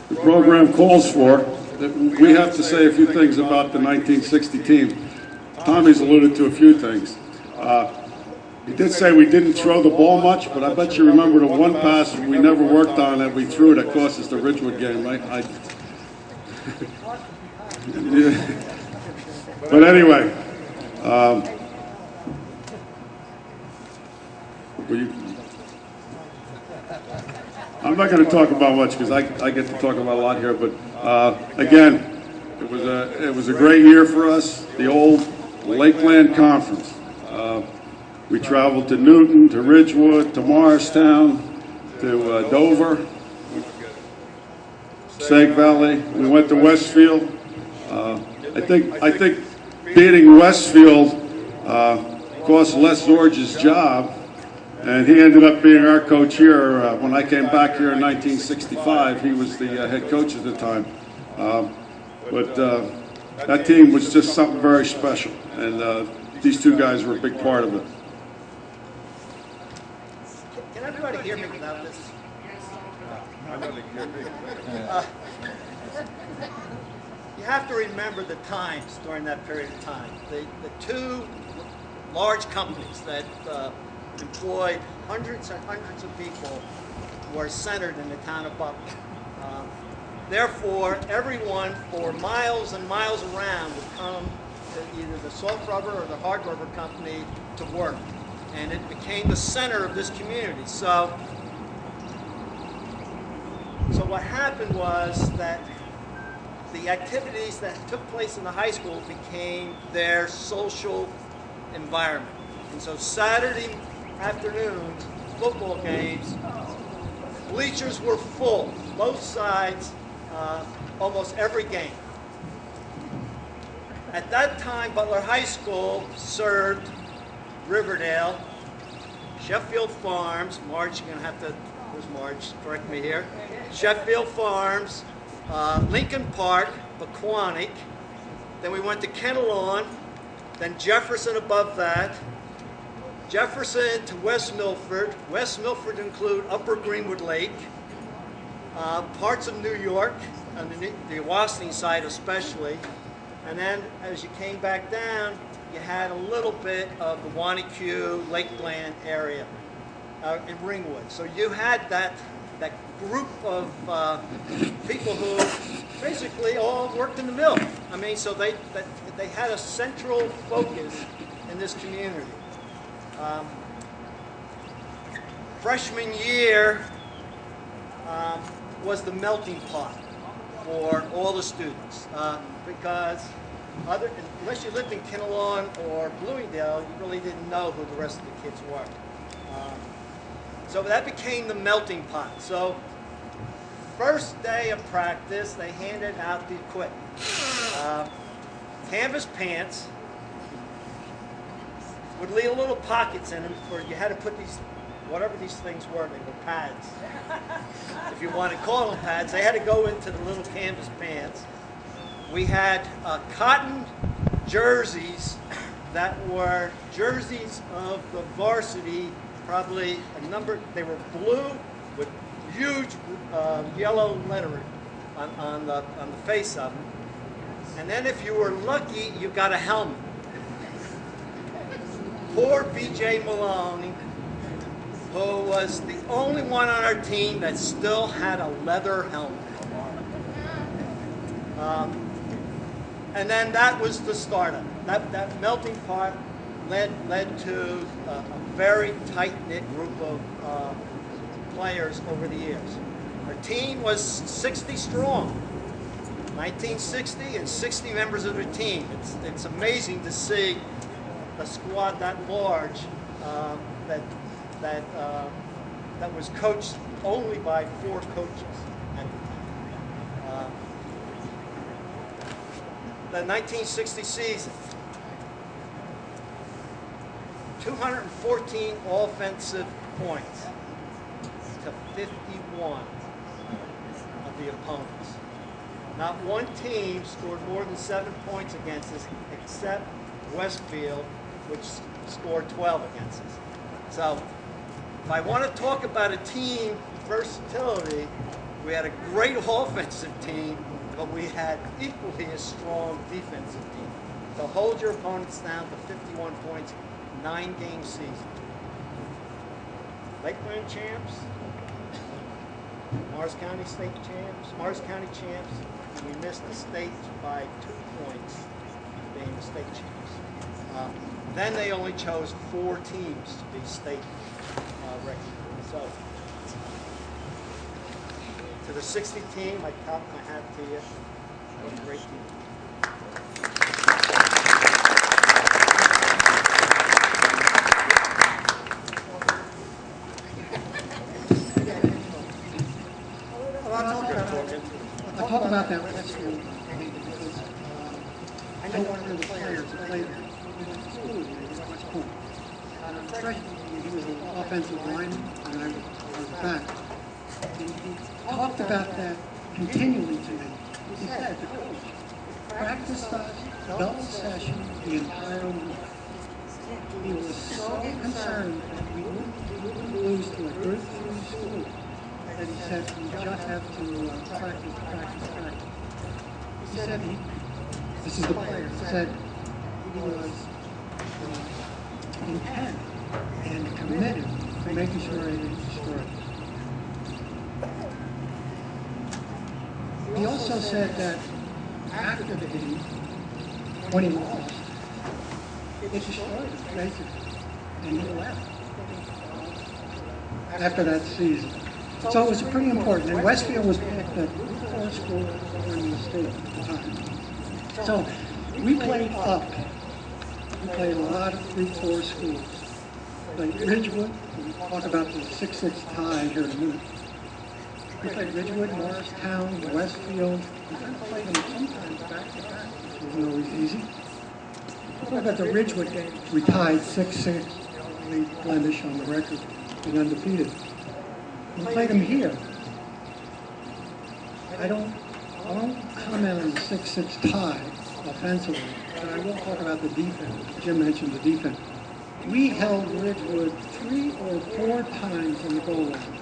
the program calls for, we have to say a few things about the 1960 team. Tommy's alluded to a few things. He did say we didn't throw the ball much, but I bet you remember the one pass we never worked on that we threw that cost us the Ridgewood game, right? But anyway, I'm not going to talk about much because I get to talk about a lot here. But again, it was a great year for us. The old Lakeland Conference. We traveled to Newton, to Ridgewood, to Morristown, to Dover, Sag Valley. We went to Westfield. I think beating Westfield cost Les George's job, and he ended up being our coach here. When I came back here in 1965, he was the head coach at the time. But that team was just something very special, and these two guys were a big part of it. Can everybody hear me without this? You have to remember the times during that period of time. The two large companies that employed hundreds and hundreds of people were centered in the town of Butler. Therefore, everyone for miles and miles around would come to either the soft rubber or the hard rubber company to work. And it became the center of this community. So what happened was that the activities that took place in the high school became their social environment. And so Saturday afternoons, football games, bleachers were full, both sides, almost every game. At that time, Butler High School served Riverdale, Sheffield Farms, Marge, you're going to have to, where's Marge, correct me here, Sheffield Farms, Lincoln Park, Pequannock, then we went to Kennelawn, then Jefferson above that, Jefferson to West Milford. West Milford include Upper Greenwood Lake, parts of New York, on the Wasning side especially, and then as you came back down, you had a little bit of the Wanacue, Lakeland area in Ringwood. So you had that group of people who basically all worked in the mill. I mean, so they had a central focus in this community. Freshman year was the melting pot for all the students because unless you lived in Kennelawn or Bloomingdale, you really didn't know who the rest of the kids were. So that became the melting pot. So first day of practice, they handed out the equipment. Canvas pants would leave little pockets in them where you had to put these, whatever these things were, they were pads. If you want to call them pads, they had to go into the little canvas pants. We had cotton jerseys that were jerseys of the varsity, probably a number, they were blue with huge yellow lettering on the face of them. And then if you were lucky, you got a helmet. Poor B.J. Maloney, who was the only one on our team that still had a leather helmet. And then that was the startup. That melting pot led to a very tight-knit group of players over the years. Our team was 60 strong, 1960, and 60 members of the team. It's amazing to see a squad that large that was coached only by 4 coaches at the time. The 1960 season, 214 offensive points to 51 of the opponents. Not one team scored more than 7 points against us except Westfield, which scored 12 against us. So if I want to talk about a team versatility, We had a great offensive team, but we had equally as strong defensive team. To hold your opponents down to 51 points, 9-game season. Lakeland champs, Morris County state champs, Morris County champs, and we missed the state by 2 points being the state champs. Then they only chose 4 teams to be state recognized. So, to the 60 team, I top my hat to you. That was a great team. I'll talk about that Westfield game because I know one of the players who played there. He went to school here at West Point. Freshman year, he was an offensive lineman, and I was back. And he talked about that continually to me. He said, the coach practiced us, belt session the entire week. He was so concerned that we wouldn't lose to a good school. And he said, we just have to practice. He said, this is the player, he said he was intent and committed to making sure he didn't destroy it. He also said that after the game, when he lost, it destroyed him, basically, and he left after that season. So it was pretty important, and Westfield was picked the Group 4 school in the state at the time. So we played up. We played a lot of Group 4 schools. We played Ridgewood. We'll talk about the 6-6 tie here in a minute. We played Ridgewood, Morristown, Westfield. We kind of played them sometimes back to back, which wasn't always easy. We'll talk about the Ridgewood game. We tied 6-6, only blemish on the record, and undefeated. We played them here. I won't comment on the 6-6 tie offensively, but I will talk about the defense. Jim mentioned the defense. We held Ridgewood 3 or 4 times on the goal line.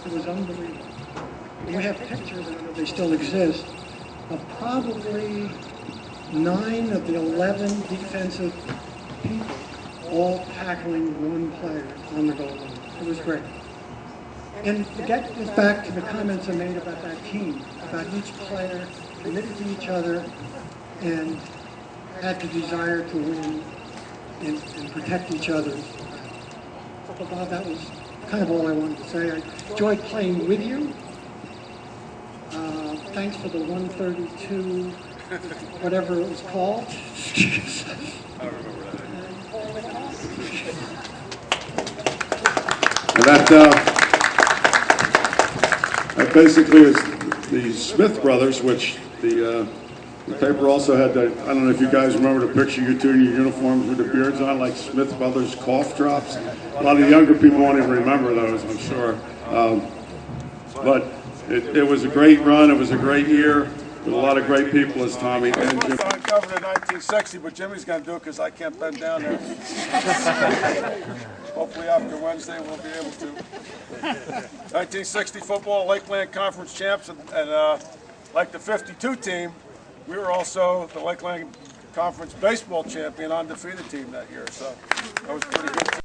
It was unbelievable. And we have pictures, I don't know if they still exist, of probably 9 of the 11 defensive people all tackling one player on the goal line. It was great. And to get this back to the comments I made about that team, about each player committed to each other and had the desire to win and protect each other. So Bob, that was kind of all I wanted to say. I enjoyed playing with you. Thanks for the 132, whatever it was called. I remember that. That basically is the Smith brothers, which the paper also had that. I don't know if you guys remember the picture, you two in your uniforms with the beards on, like Smith brothers cough drops. A lot of the younger people won't even remember those, I'm sure. But it was a great run. It was a great year with a lot of great people, as Tommy and Jim. I covered in 1960, but Jimmy's going to do it because I can't bend down there. Hopefully after Wednesday we'll be able to. 1960 football, Lakeland Conference champs, and like the 52 team, we were also the Lakeland Conference baseball champion, undefeated team that year. So that was pretty good.